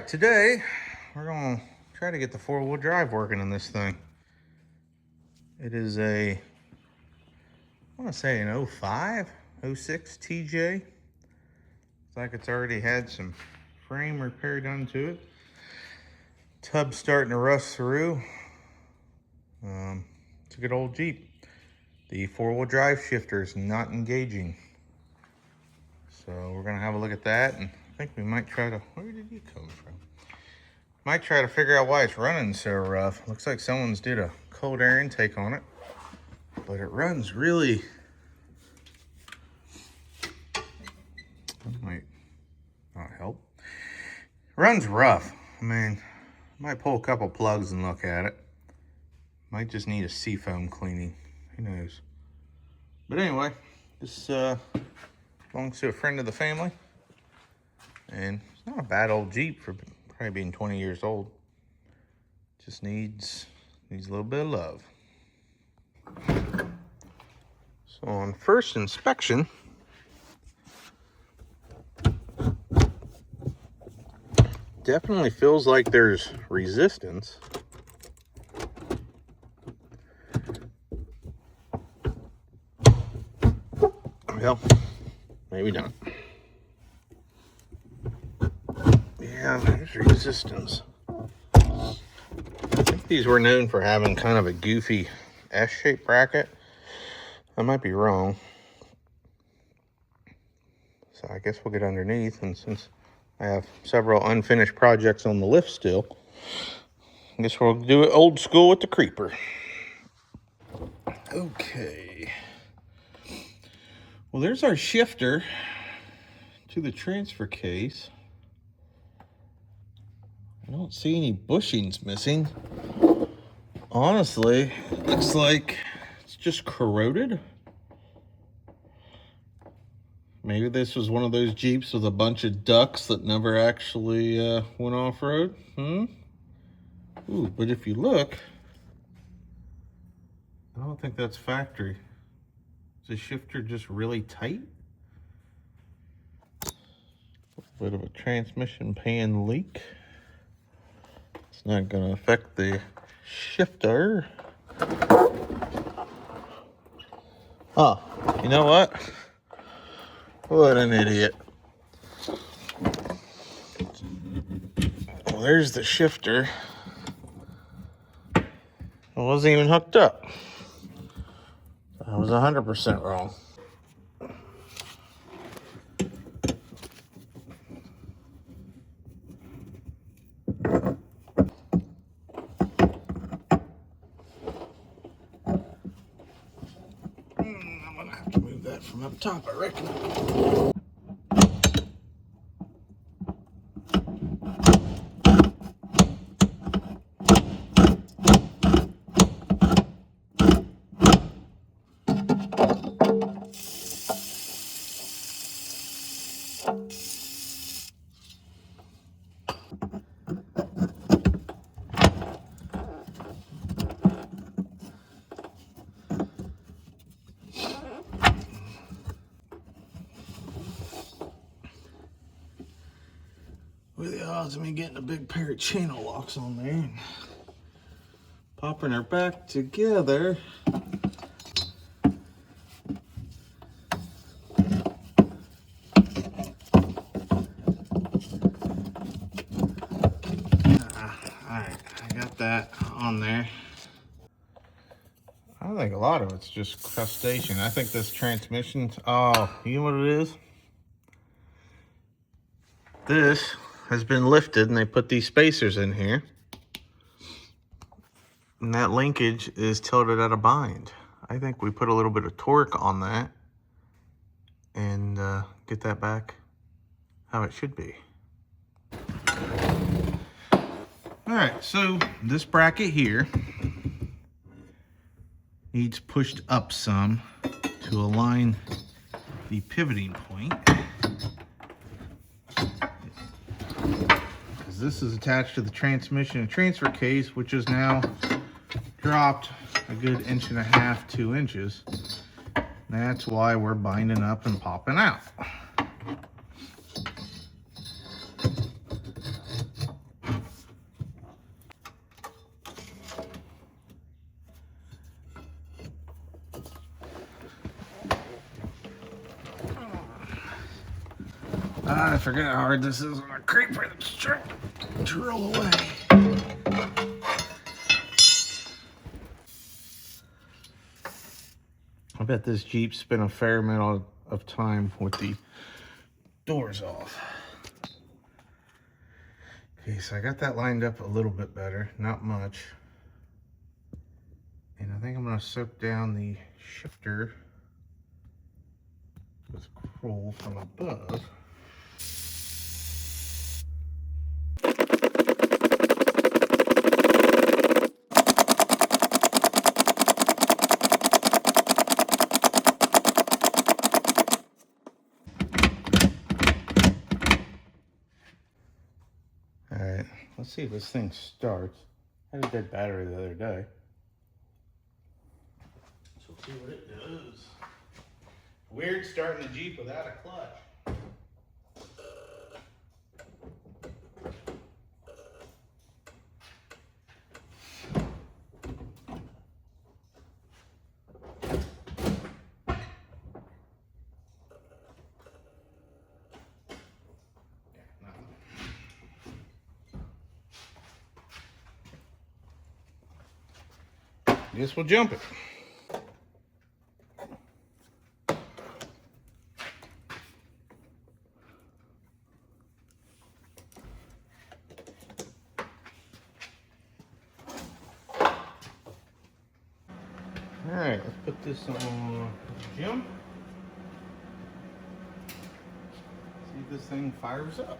Today we're going to try to get the four-wheel drive working in this thing. It is a, I want to say an 05, 06 TJ. It's like it's already had some frame repair done to it. Tub's starting to rust through. It's a good old Jeep. The four-wheel drive shifter is not engaging. So we're going to have a look at that, and I think we might try to, where did you come from? Might try to figure out why it's running so rough. Looks like someone's did a cold air intake on it, but it runs really, that might not help. It runs rough. I mean, might pull a couple plugs and look at it. Might just need a seafoam cleaning, who knows. But anyway, this belongs to a friend of the family, and it's not a bad old Jeep for probably being 20 years old. Just needs a little bit of love. So on first inspection, definitely feels like there's resistance. Well, maybe not. Yeah, there's resistance. I think these were known for having kind of a goofy S-shaped bracket. I might be wrong. So I guess we'll get underneath, and since I have several unfinished projects on the lift still, I guess we'll do it old school with the creeper. Okay. Well, there's our shifter to the transfer case. I don't see any bushings missing. Honestly, it looks like it's just corroded. Maybe this was one of those Jeeps with a bunch of ducks that never actually went off-road. Ooh, but if you look, I don't think that's factory. Is the shifter just really tight? A bit of a transmission pan leak. It's not going to affect the shifter. Oh, you know what? What an idiot. Well, there's the shifter. It wasn't even hooked up. I was 100% wrong. I'm gonna have to move that from up top, I reckon. What are the odds of me getting a big pair of channel locks on there and popping her back together? Alright, I got that on there. I think a lot of it's just crustacean. I think this transmission's, oh, you know what it is? This has been lifted and they put these spacers in here. And that linkage is tilted at a bind. I think we put a little bit of torque on that and get that back how it should be. All right, so this bracket here needs pushed up some to align the pivoting point. Because this is attached to the transmission and transfer case, which is now dropped a good 1.5 inches, 2 inches. That's why we're binding up and popping out. I forget how hard this is on a creeper that's trying to roll away. I bet this Jeep spent a fair amount of time with the doors off. Okay, so I got that lined up a little bit better, not much. And I think I'm gonna soak down the shifter with Kroll from above. Alright, let's see if this thing starts. I had a dead battery the other day. So let's see what it does. Weird starting the Jeep without a clutch. Guess we'll jump it. Alright, let's put this on jump. See if this thing fires up.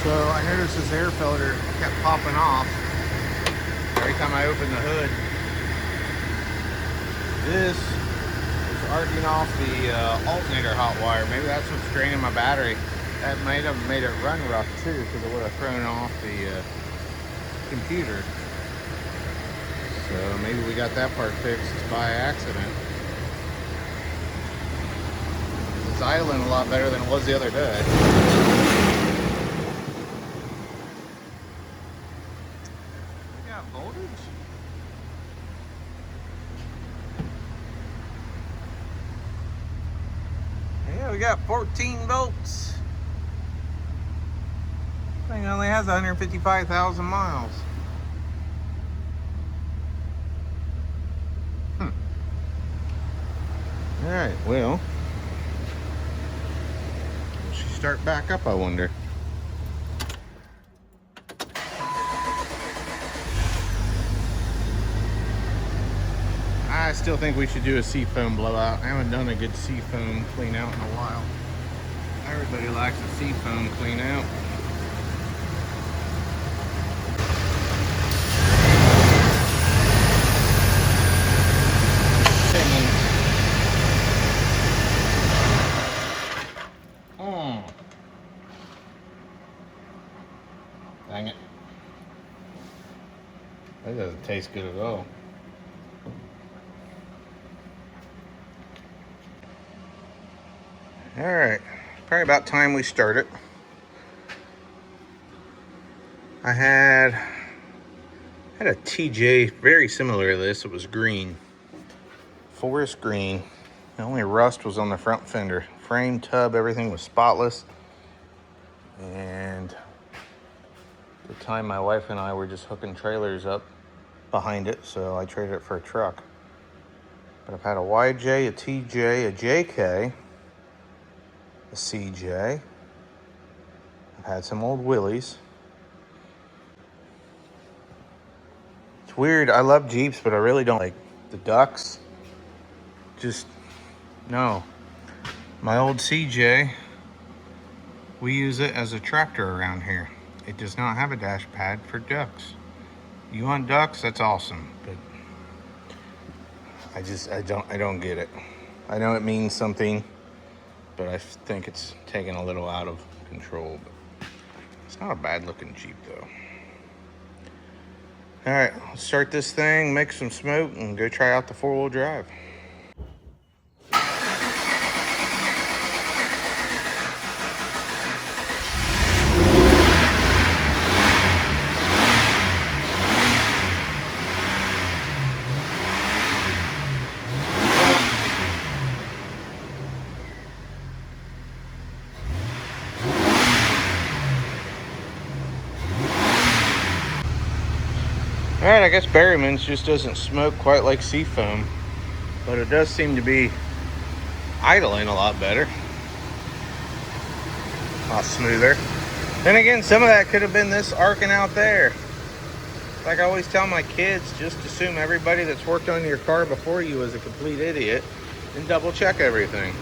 So I noticed this air filter kept popping off every time I opened the hood. This is arcing off the alternator hot wire. Maybe that's what's draining my battery. That might have made it run rough too, because it would have thrown off the computer. So maybe we got that part fixed by accident. It's idling a lot better than it was the other day. Voltage? Yeah, we got 14 volts. Thing only has 155,000 miles. Alright, well, will she start back up, I wonder? I still think we should do a seafoam blowout. I haven't done a good seafoam clean out in a while. Everybody likes a seafoam clean out. Dang it. That doesn't taste good at all. Alright, probably about time we start it. I had a TJ very similar to this. It was green, forest green. The only rust was on the front fender. Frame, tub, everything was spotless. And at the time my wife and I were just hooking trailers up behind it, so I traded it for a truck. But I've had a YJ, a TJ, a JK, a CJ, I've had some old Willys. It's weird. I love Jeeps, but I really don't like the ducks. Just, no. My old CJ, we use it as a tractor around here. It does not have a dash pad for ducks. You want ducks? That's awesome, but I don't get it. I know it means something, but I think it's taken a little out of control. But it's not a bad looking Jeep though. All right, let's start this thing, make some smoke, and go try out the 4-wheel drive. All right, I guess Berryman's just doesn't smoke quite like Seafoam, but it does seem to be idling a lot better. A lot smoother. Then again, some of that could have been this arcing out there. Like I always tell my kids, just assume everybody that's worked on your car before you is a complete idiot and double check everything.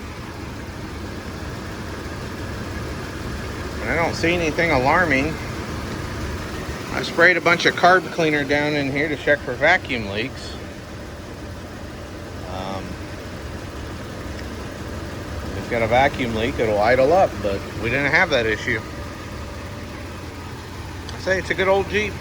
And I don't see anything alarming. I sprayed a bunch of carb cleaner down in here to check for vacuum leaks. If it's got a vacuum leak, it'll idle up, but we didn't have that issue. I say it's a good old Jeep.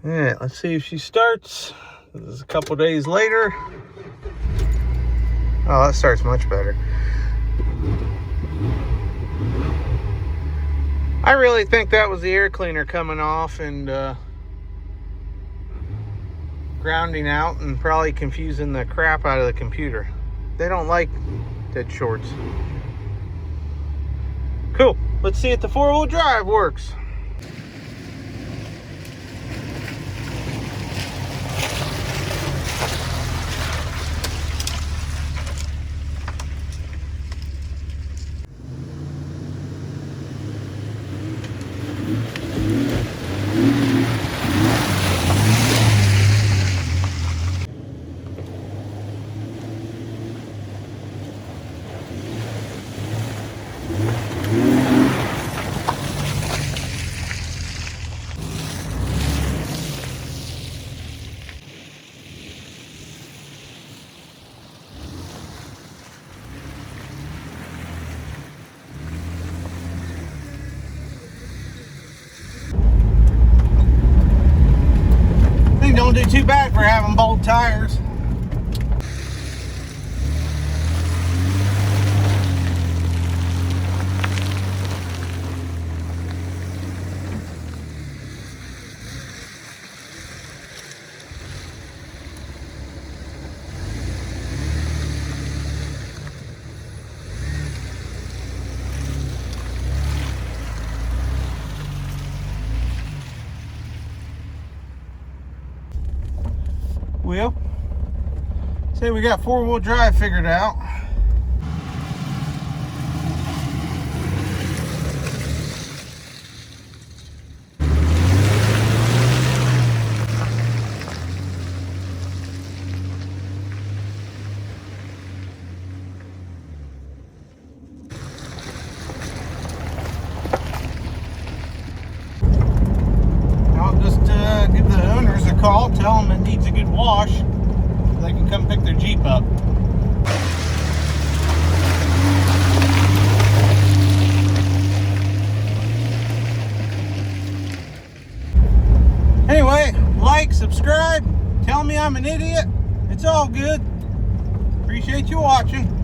All right, let's see if she starts. This is a couple days later. Oh, that starts much better. I really think that was the air cleaner coming off and grounding out and probably confusing the crap out of the computer. They don't like dead shorts. Cool. Let's see if the 4-wheel drive works. Don't do too bad for having bald tires. Well, say we got 4-wheel drive figured out. I'll just give the owners a call, tell them it needs a good wash, so they can come pick their Jeep up. subscribe, tell me I'm an idiot. It's all good. Appreciate you watching.